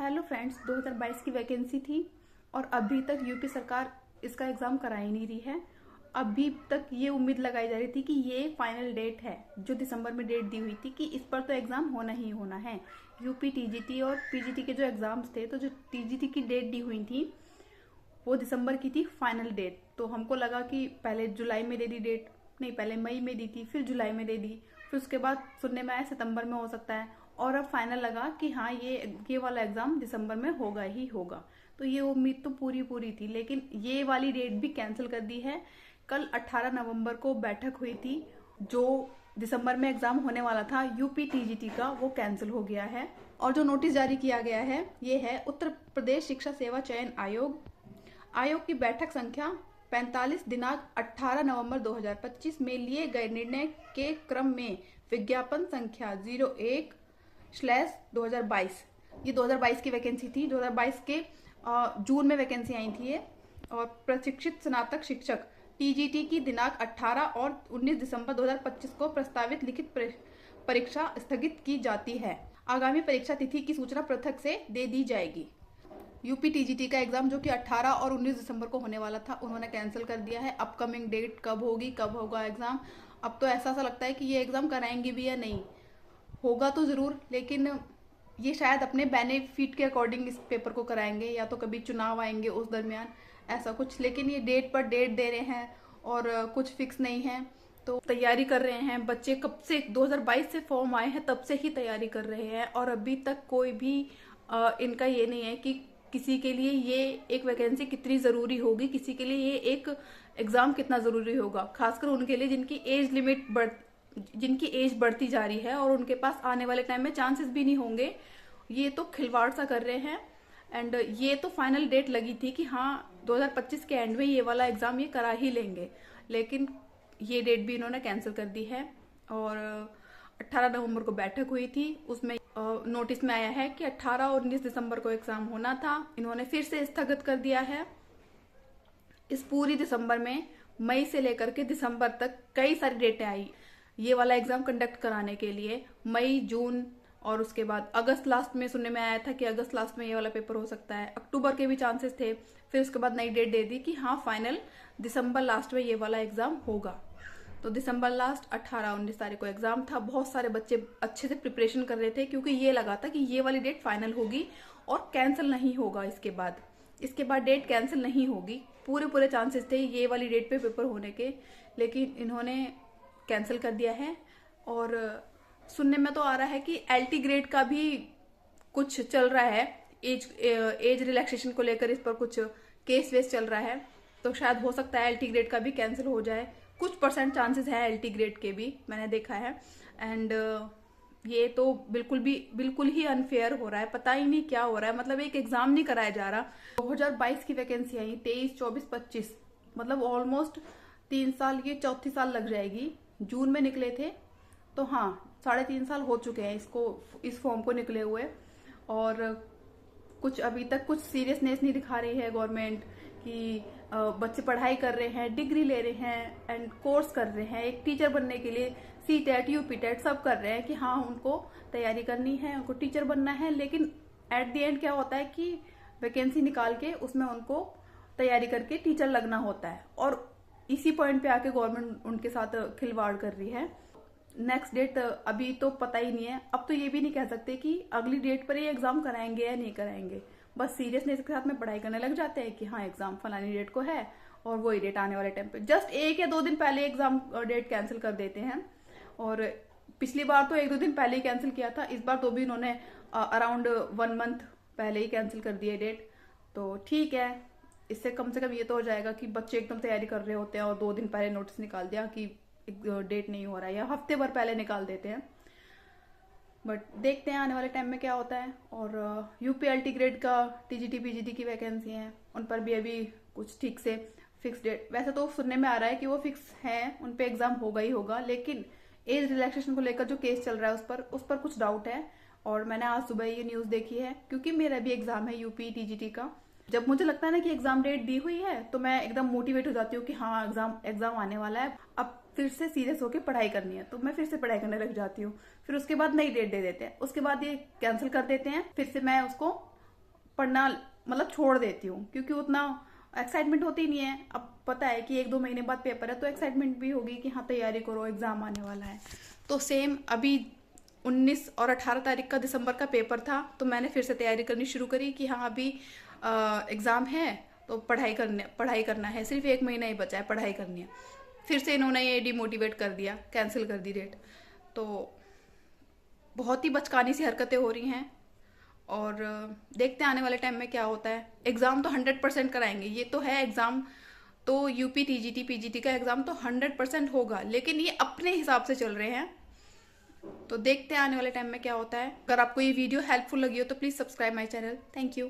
Hello friends, 2022 की vacancy थी और अभी तक यूपी सरकार इसका एग्ज़ाम करा ही नहीं रही है। अभी तक ये उम्मीद लगाई जा रही थी कि ये फाइनल डेट है, जो दिसंबर में डेट दी हुई थी कि इस पर तो एग्ज़ाम होना ही होना है। यूपी टीजीटी और पीजीटी के जो एग्ज़ाम्स थे, तो जो टीजीटी की डेट दी हुई थी वो दिसंबर की थी फाइनल डेट। तो हमको लगा कि पहले जुलाई में दे दी डेट, नहीं पहले मई में दी थी, फिर जुलाई में दे दी, फिर उसके बाद सुनने में आया सितंबर में हो सकता है, और अब फाइनल लगा कि हाँ ये वाला एग्जाम दिसंबर में होगा ही होगा। तो ये उम्मीद तो पूरी पूरी थी, लेकिन ये वाली डेट भी कैंसिल कर दी है। कल 18 नवंबर को बैठक हुई थी, जो दिसंबर में एग्जाम होने वाला था यूपी टीजीटी का, वो कैंसिल हो गया है। और जो नोटिस जारी किया गया है ये है उत्तर प्रदेश शिक्षा सेवा चयन आयोग की बैठक संख्या 45 दिनांक 18 नवंबर 2025 में लिए गए निर्णय के क्रम में विज्ञापन संख्या 01/2022। ये 2022 की वैकेंसी थी। 2022 के जून में वैकेंसी आई थी ये। और प्रशिक्षित स्नातक शिक्षक टीजीटी की दिनांक 18 और 19 दिसंबर 2025 को प्रस्तावित लिखित परीक्षा स्थगित की जाती है। आगामी परीक्षा तिथि की सूचना पृथक से दे दी जाएगी। यूपी टीजीटी का एग्जाम जो कि 18 और 19 दिसंबर को होने वाला था, उन्होंने कैंसिल कर दिया है। अपकमिंग डेट कब होगी, कब होगा एग्जाम, अब तो ऐसा लगता है कि ये एग्जाम कराएंगे भी या नहीं। होगा तो जरूर, लेकिन ये शायद अपने बेनिफिट के अकॉर्डिंग इस पेपर को कराएंगे, या तो कभी चुनाव आएंगे उस दरमियान, ऐसा कुछ। लेकिन ये डेट पर डेट दे रहे हैं और कुछ फिक्स नहीं है। तो तैयारी कर रहे हैं बच्चे, कब से 2022 से फॉर्म आए हैं तब से ही तैयारी कर रहे हैं, और अभी तक कोई भी इनका ये नहीं है कि किसी के लिए ये एक वैकेंसी कितनी ज़रूरी होगी, किसी के लिए ये एक एग्ज़ाम कितना ज़रूरी होगा। खासकर उनके लिए जिनकी एज बढ़ती जा रही है और उनके पास आने वाले टाइम में चांसेस भी नहीं होंगे। ये तो खिलवाड़ सा कर रहे हैं। एंड ये तो फाइनल डेट लगी थी कि हाँ 2025 के एंड में ये वाला एग्ज़ाम ये करा ही लेंगे, लेकिन ये डेट भी इन्होंने कैंसिल कर दी है। और 18 नवंबर को बैठक हुई थी, उसमें नोटिस में आया है कि 18 और 19 दिसंबर को एग्जाम होना था, इन्होंने फिर से स्थगित कर दिया है। इस पूरी दिसंबर में मई से लेकर के दिसंबर तक कई सारी डेटें आई ये वाला एग्जाम कंडक्ट कराने के लिए। मई, जून और उसके बाद अगस्त लास्ट में सुनने में आया था कि अगस्त लास्ट में ये वाला पेपर हो सकता है। अक्टूबर के भी चांसेस थे, फिर उसके बाद नई डेट दे दी कि हाँ फाइनल दिसंबर लास्ट में ये वाला एग्जाम होगा। तो दिसंबर लास्ट 18-19 तारीख को एग्जाम था। बहुत सारे बच्चे अच्छे से प्रिपरेशन कर रहे थे, क्योंकि ये लगा था कि ये वाली डेट फाइनल होगी और कैंसिल नहीं होगा। इसके बाद डेट कैंसिल नहीं होगी। पूरे चांसेस थे ये वाली डेट पे पेपर होने के, लेकिन इन्होंने कैंसिल कर दिया है। और सुनने में तो आ रहा है कि एलटी ग्रेड का भी कुछ चल रहा है, एज रिलैक्सेशन को लेकर इस पर कुछ केस वेस चल रहा है। तो शायद हो सकता है एलटी ग्रेड का भी कैंसिल हो जाए। कुछ परसेंट चांसेस है एलटी ग्रेड के भी, मैंने देखा है। एंड ये तो बिल्कुल ही अनफेयर हो रहा है। पता ही नहीं क्या हो रहा है, मतलब एक एग्जाम नहीं कराया जा रहा। 2022 की वैकेंसी आई, 23, 24, 25, मतलब ऑलमोस्ट 3 साल, ये चौथी साल लग जाएगी। जून में निकले थे, तो हाँ 3.5 साल हो चुके हैं इस फॉर्म को निकले हुए। और कुछ अभी तक कुछ सीरियसनेस नहीं दिखा रही है गवर्नमेंट कि बच्चे पढ़ाई कर रहे हैं, डिग्री ले रहे हैं एंड कोर्स कर रहे हैं एक टीचर बनने के लिए। सीटेट, यूपीटेट सब कर रहे हैं कि हाँ उनको तैयारी करनी है, उनको टीचर बनना है। लेकिन एट द एंड क्या होता है कि वैकेंसी निकाल के उसमें उनको तैयारी करके टीचर लगना होता है, और इसी पॉइंट पे आके गवर्नमेंट उनके साथ खिलवाड़ कर रही है। नेक्स्ट डेट अभी तो पता ही नहीं है। अब तो ये भी नहीं कह सकते कि अगली डेट पर ये एग्जाम कराएंगे या नहीं कराएंगे। बस सीरियसनेस के साथ में पढ़ाई करने लग जाते हैं कि हाँ एग्जाम फलानी डेट को है, और वही डेट आने वाले टाइम पे जस्ट 1 या 2 दिन पहले एग्जाम डेट कैंसिल कर देते हैं। और पिछली बार तो 1-2 दिन पहले ही कैंसिल किया था, इस बार तो भी उन्होंने अराउंड 1 मंथ पहले ही कैंसिल कर दिया डेट। तो ठीक है, इससे कम से कम ये तो हो जाएगा कि बच्चे एकदम तैयारी कर रहे होते हैं और 2 दिन पहले नोटिस निकाल दिया कि डेट नहीं हो रहा है, या हफ्ते भर पहले निकाल देते हैं। बट देखते हैं आने वाले टाइम में क्या होता है। और यूपी एलटी ग्रेड का टीजीटी पीजीटी की वैकेंसी हैं, उन पर भी अभी कुछ ठीक से फिक्स डेट, वैसे तो सुनने में आ रहा है कि वो फिक्स है, उन पे एग्जाम होगा ही होगा। लेकिन एज रिलैक्सेशन को लेकर जो केस चल रहा है उस पर कुछ डाउट है। और मैंने आज सुबह ये न्यूज देखी है, क्योंकि मेरा भी एग्जाम है यूपी टीजीटी का। जब मुझे लगता है ना कि एग्जाम डेट दी हुई है, तो मैं एकदम मोटिवेट हो जाती हूँ कि हाँ एग्जाम आने वाला है, अब फिर से सीरियस होकर पढ़ाई करनी है। तो मैं फिर से पढ़ाई करने लग जाती हूँ। फिर उसके बाद नई डेट दे देते हैं, उसके बाद ये कैंसिल कर देते हैं, फिर से मैं उसको पढ़ना मतलब छोड़ देती हूँ, क्योंकि उतना एक्साइटमेंट होती नहीं है। अब पता है कि 1-2 महीने बाद पेपर है, तो एक्साइटमेंट भी होगी कि हाँ तैयारी करो, एग्जाम आने वाला है। तो सेम अभी 19 और 18 तारीख का दिसंबर का पेपर था, तो मैंने फिर से तैयारी करनी शुरू करी कि हाँ अभी एग्ज़ाम है तो पढ़ाई करना है, सिर्फ 1 महीना ही बचा है, पढ़ाई करनी है। फिर से इन्होंने ये डिमोटिवेट कर दिया, कैंसिल कर दी डेट। तो बहुत ही बचकानी सी हरकतें हो रही हैं, और देखते हैं आने वाले टाइम में क्या होता है। एग्ज़ाम तो 100% कराएंगे, ये तो है। एग्ज़ाम तो यूपी टीजीटी पीजीटी का एग्ज़ाम तो 100% होगा, लेकिन ये अपने हिसाब से चल रहे हैं। तो देखते हैं आने वाले टाइम में क्या होता है। अगर आपको ये वीडियो हेल्पफुल लगी हो तो please subscribe my channel. Thank you.